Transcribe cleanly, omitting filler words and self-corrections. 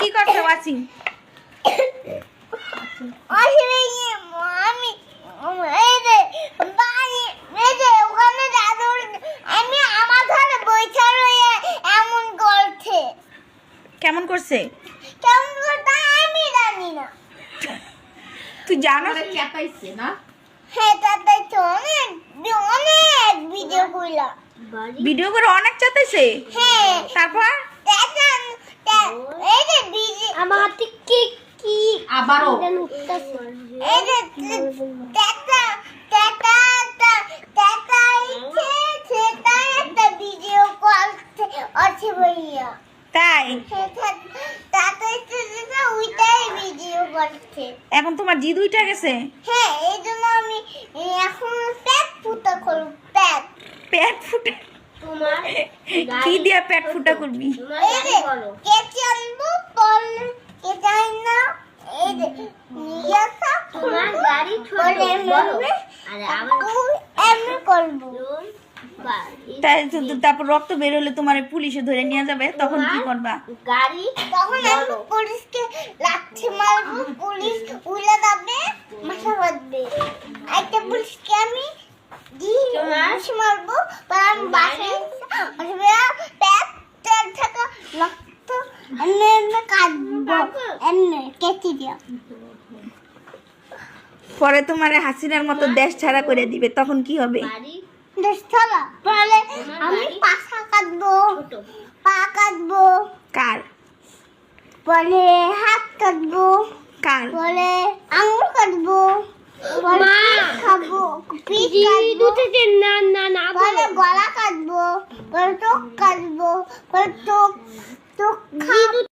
কি করছো ওয়াসিম? কেমন করছে? আমি জানি না। তুই জানো চেপাইছে না? হ্যাঁ চাতাইছে অনেক অনেক ভিডিও কইলা। ভিডিও করে অনেক চাতাইছে। হ্যাঁ তারপর এই যে ভিডিও আমার হাতে কি কি আবারও এই যে টাটা টাটা টাটা ইচ্ছে সেটা একটা ভিডিও করতে আছে ভাইয়া। তাই টাটা ইচ্ছে যেটা ওইটাই ভিডিও করছে। এখন তোমার জিদ উইটা গেছে? হ্যাঁ এই জন্য আমি এখন পেট ফুটা করব। পেট ফুটা? তোমার কি দিয়া পেট ফুটা করবি? এই যে কেচি আনবো পল কেচাই না এই যে নিয়াসা তোমার গাড়ি ছোট বড় আরে আমার এমনি করব। তারপর রক্ত বের হলে তোমার পুলিশে ধরে নিয়ে যাবে, তখন কি করবা? গাড়ি তখন আমি পুলিশকে লাঠি মারবো, পুলিশ উড়ে যাবে, মাথা বাঁধবে। একটা পুলিশকে আমি লাঠি মারবো, আমি বাসায় আসবে পেট তেল থাকা রক্ত এমনি এমনি কাটবো, এমনি কেটে দিয়া। পরে তোমার হাসিনার মতো দেশ ছাড়া করে দিবে, তখন কি হবে? দেশতলা পরে আমি পাছা কাটবো, পা কাটবো, কার? পরে হাত কাটবো, কার? পরে আঙুল কাটবো, পরে খাবো, পিঠ কাটবো, পরে গলা কাটবো, পরে চোখ কাটবো, পরে চোখ